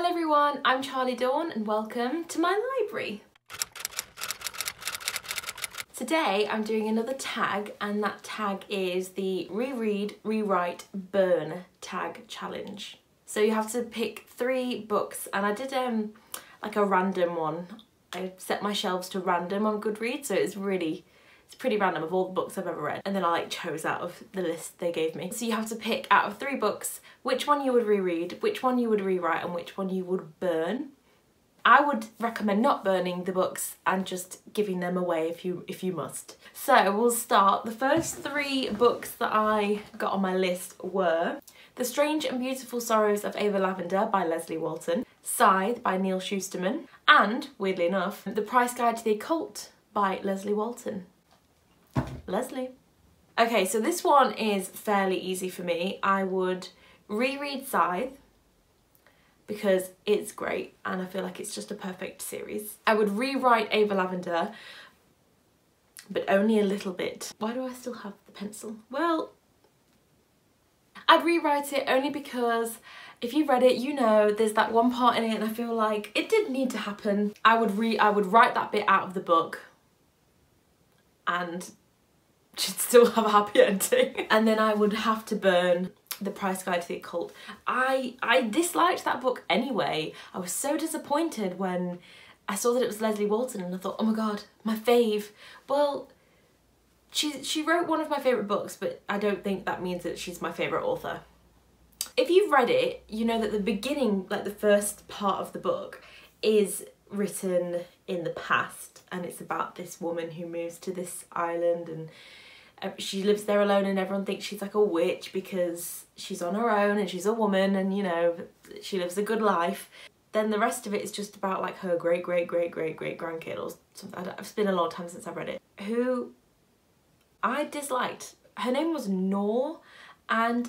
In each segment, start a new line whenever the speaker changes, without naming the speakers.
Hello everyone, I'm Charlie Dawn and welcome to my library. Today I'm doing another tag, and that tag is the Reread, Rewrite, Burn tag challenge. So you have to pick 3 books, and I did like a random one. I set my shelves to random on Goodreads, so it's pretty random of all the books I've ever read, and then I chose out of the list they gave me. So you have to pick out of 3 books which one you would reread, which one you would rewrite, and which one you would burn. I would recommend not burning the books and just giving them away if you must. So we'll start. The first 3 books that I got on my list were The Strange and Beautiful Sorrows of Ava Lavender by Leslie Walton, Scythe by Neil Shusterman, and, weirdly enough, The Price Guide to the Occult by Leslie Walton. Leslie. Okay, so this one is fairly easy for me. I would reread Scythe because it's great and I feel like it's just a perfect series. I would rewrite Ava Lavender, but only a little bit. Why do I still have the pencil? Well, I'd rewrite it only because if you've read it, you know there's that one part in it and I feel like it did need to happen. I would write that bit out of the book and she'd still have a happy ending. And then I would have to burn The Price Guide to the Occult. I disliked that book anyway. I was so disappointed when I saw that it was Leslie Walton and I thought, oh my god, my fave. Well, she wrote one of my favourite books, but I don't think that means that she's my favourite author. If you've read it, you know that the beginning, like the first part of the book, is written in the past, and it's about this woman who moves to this island and she lives there alone, and everyone thinks she's like a witch because she's on her own and she's a woman and, you know, she lives a good life. Then the rest of it is just about like her great grandkid or something. It's been a long time since I've read it. Who I disliked. Her name was Nor, and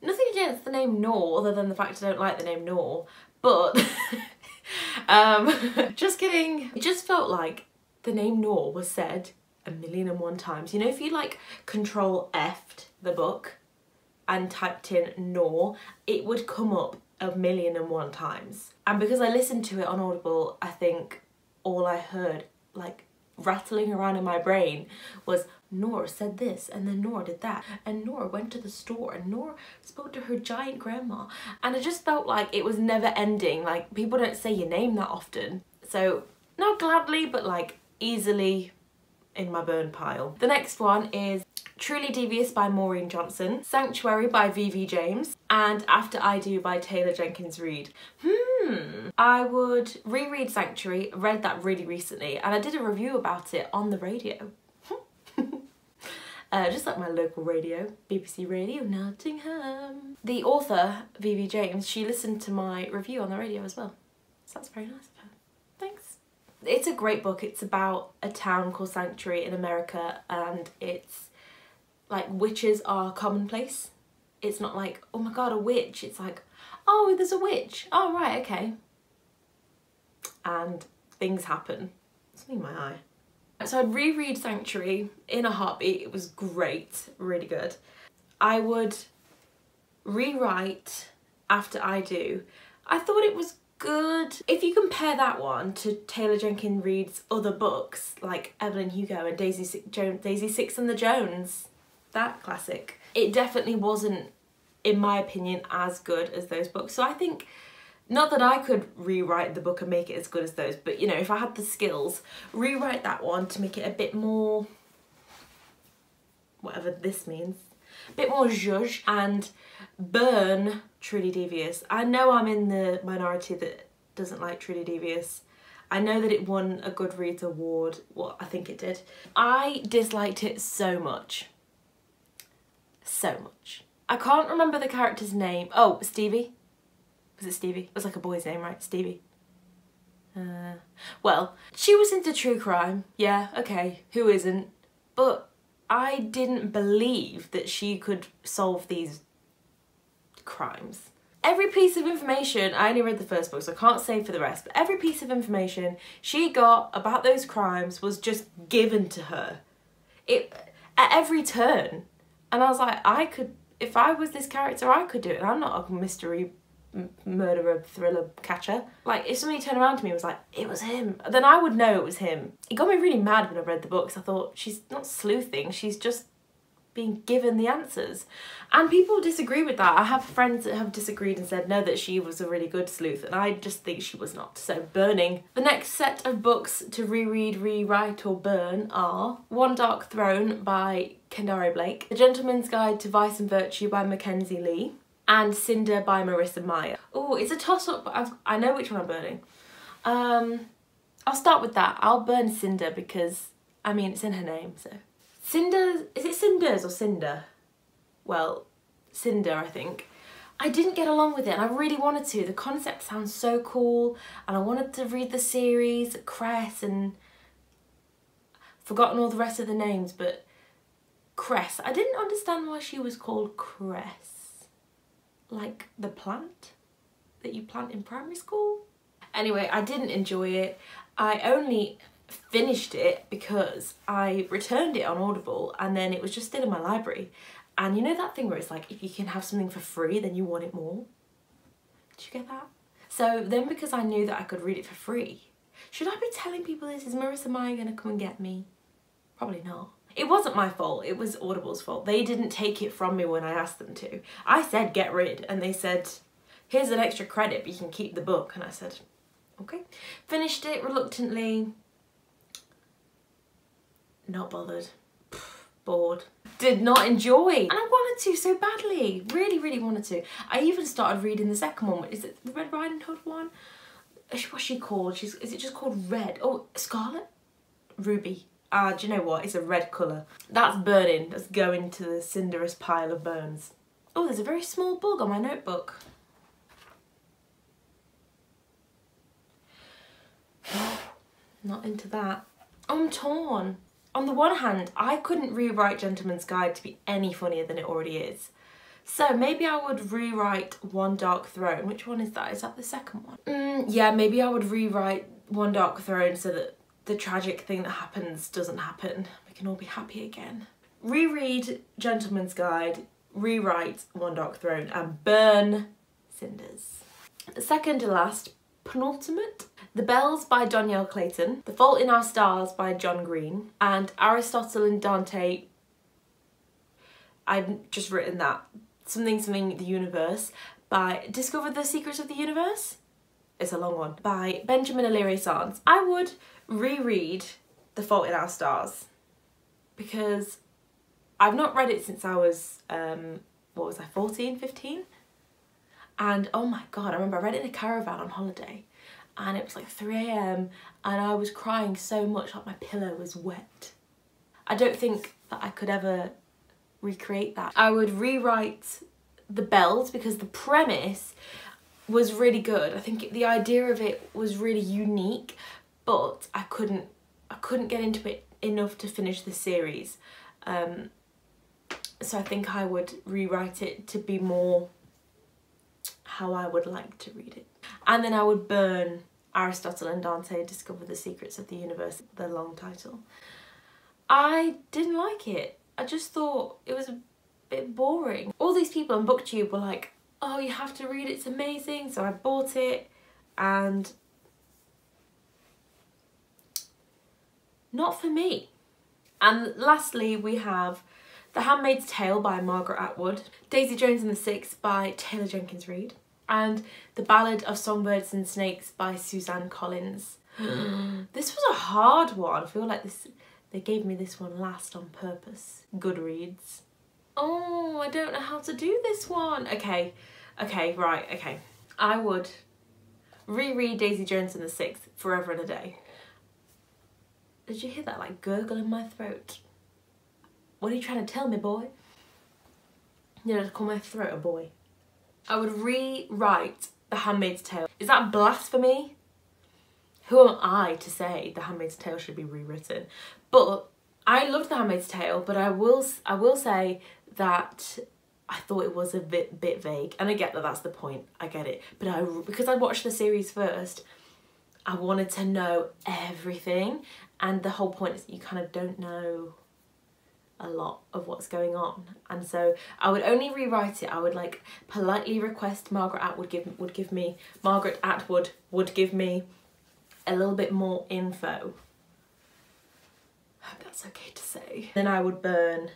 nothing against the name Nor other than the fact I don't like the name Nor, but just kidding. It just felt like the name Nor was said 1,000,001 times. You know, if you like Control F'd the book and typed in Nor, it would come up 1,000,001 times. And because I listened to it on Audible, I think all I heard like rattling around in my brain was Nor said this, and then Nor did that, and Nor went to the store, and Nor spoke to her giant grandma. And it just felt like it was never ending. Like, people don't say your name that often. So not gladly, but like easily in my burn pile. The next one is Truly Devious by Maureen Johnson, Sanctuary by V.V. James, and After I Do by Taylor Jenkins Reid. I would reread Sanctuary, read that really recently, and I did a review about it on the radio. Just like my local radio, BBC Radio Nottingham. The author, V.V. James, she listened to my review on the radio as well. So that's very nice of her. Thanks. It's a great book. It's about a town called Sanctuary in America, and it's like witches are commonplace. It's not like, oh my god, a witch. It's like, oh, there's a witch. Oh, right, okay. And things happen. Something in my eye. So I'd reread Sanctuary in a heartbeat. It was great, really good. I would rewrite After I Do. I thought it was good. If you compare that one to Taylor Jenkins Reid's other books like Evelyn Hugo and Daisy Six and the Jones, that classic, it definitely wasn't, in my opinion, as good as those books. So I think, not that I could rewrite the book and make it as good as those, but you know, if I had the skills, rewrite that one to make it a bit more, whatever this means, a bit more zhuzh, and burn Truly Devious. I know I'm in the minority that doesn't like Truly Devious. I know that it won a Goodreads award. Well, I think it did. I disliked it so much. So much. I can't remember the character's name. Oh, Stevie? Was it Stevie? It was like a boy's name, right? Stevie. Well, she was into true crime. Yeah, okay, who isn't? But I didn't believe that she could solve these crimes. Every piece of information, I only read the first book so I can't say for the rest, but every piece of information she got about those crimes was just given to her. At every turn. And I was like, if I was this character, I could do it. And I'm not a mystery murderer, thriller catcher. Like, if somebody turned around to me and was like, it was him, then I would know it was him. It got me really mad when I read the books. I thought, she's not sleuthing, she's just being given the answers. And people disagree with that. I have friends that have disagreed and said no, that she was a really good sleuth, and I just think she was not. So burning. The next set of books to reread, rewrite or burn are One Dark Throne by Kendare Blake, The Gentleman's Guide to Vice and Virtue by Mackenzie Lee, and Cinder by Marissa Meyer. Oh, it's a toss-up, but I know which one I'm burning. I'll start with that. I'll burn Cinder because, I mean, it's in her name, so. Cinder, is it Cinders or Cinder? Well, Cinder, I think. I didn't get along with it, and I really wanted to. The concept sounds so cool, and I wanted to read the series, Cress, and forgotten all the rest of the names, but Cress. I didn't understand why she was called Cress. Like the plant that you plant in primary school? Anyway, I didn't enjoy it. I only finished it because I returned it on Audible, and then it was just still in my library. And you know that thing where it's like, if you can have something for free, then you want it more? Did you get that? So then, because I knew that I could read it for free, should I be telling people this? Is Marissa Meyer gonna come and get me? Probably not. It wasn't my fault, it was Audible's fault. They didn't take it from me when I asked them to. I said get rid, and they said, here's an extra credit, but you can keep the book. And I said, okay. Finished it reluctantly. Not bothered. Bored. Did not enjoy. And I wanted to so badly. Really, really wanted to. I even started reading the second one. Is it the Red Riding Hood one? What's she called? Is it just called Red? Oh, Scarlet? Ruby. Do you know what? It's a red colour. That's burning. That's going to the cinderous pile of bones. Oh, there's a very small bug on my notebook. Not into that. I'm torn. On the one hand, I couldn't rewrite Gentleman's Guide to be any funnier than it already is. So maybe I would rewrite One Dark Throne. Which one is that? Is that the second one? Yeah, maybe I would rewrite One Dark Throne so that the tragic thing that happens doesn't happen. We can all be happy again. Reread Gentleman's Guide, rewrite One Dark Throne, and burn Cinders. Second to last, penultimate, The Bells by Donielle Clayton, The Fault in Our Stars by John Green, and Aristotle and Dante, I've just written that, something the universe, by Discover the Secrets of the Universe? It's a long one. By Benjamin O'Leary-Sarnes. I would reread The Fault in Our Stars because I've not read it since I was, what was I, 14, 15? And oh my God, I remember I read it in a caravan on holiday, and it was like 3 AM and I was crying so much like my pillow was wet. I don't think that I could ever recreate that. I would rewrite The Bells because the premise was really good. I think the idea of it was really unique, but I couldn't get into it enough to finish the series. So I think I would rewrite it to be more how I would like to read it. And then I would burn Aristotle and Dante, Discover the Secrets of the Universe, the long title. I didn't like it. I just thought it was a bit boring. All these people on BookTube were like, oh, you have to read it, it's amazing. So I bought it, and not for me. And lastly, we have The Handmaid's Tale by Margaret Atwood, Daisy Jones and the Six by Taylor Jenkins Reid, and The Ballad of Songbirds and Snakes by Suzanne Collins. This was a hard one. I feel like they gave me this one last on purpose. Goodreads. Oh, I don't know how to do this one. Okay, right, okay. I would reread Daisy Jones and the Six forever and a day. Did you hear that like gurgle in my throat? What are you trying to tell me, boy? You know, to call my throat a boy. I would rewrite The Handmaid's Tale. Is that blasphemy? Who am I to say The Handmaid's Tale should be rewritten? But I loved The Handmaid's Tale, but I will say that I thought it was a bit vague, and I get that that's the point. I get it, but because I watched the series first, I wanted to know everything, and the whole point is that you kind of don't know a lot of what's going on, and so I would only rewrite it. I would like politely request Margaret Atwood would give me a little bit more info. I hope that's okay to say. Then I would burn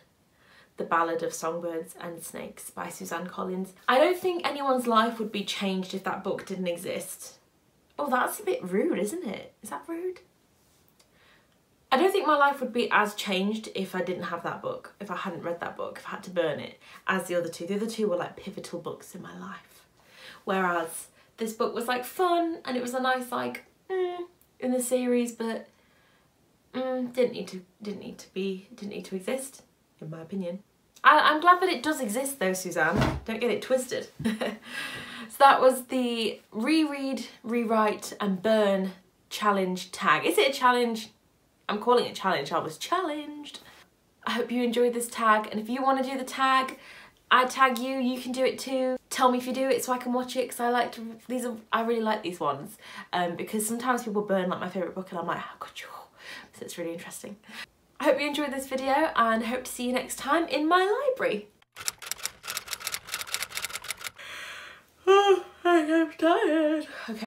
The Ballad of Songbirds and Snakes by Suzanne Collins. I don't think anyone's life would be changed if that book didn't exist. Oh, that's a bit rude, isn't it? Is that rude? I don't think my life would be as changed if I didn't have that book, if I hadn't read that book, if I had to burn it, as the other two. The other two were like pivotal books in my life. Whereas this book was like fun, and it was a nice like in the series, but didn't need to exist, in my opinion. I'm glad that it does exist though, Suzanne. Don't get it twisted. So that was the reread, rewrite and burn challenge tag. Is it a challenge? I'm calling it challenge. I was challenged. I hope you enjoyed this tag, and if you want to do the tag, I tag you, you can do it too. Tell me if you do it so I can watch it, because I really like these ones, because sometimes people burn like my favourite book and I'm like, how could you? So it's really interesting. I hope you enjoyed this video and hope to see you next time in my library.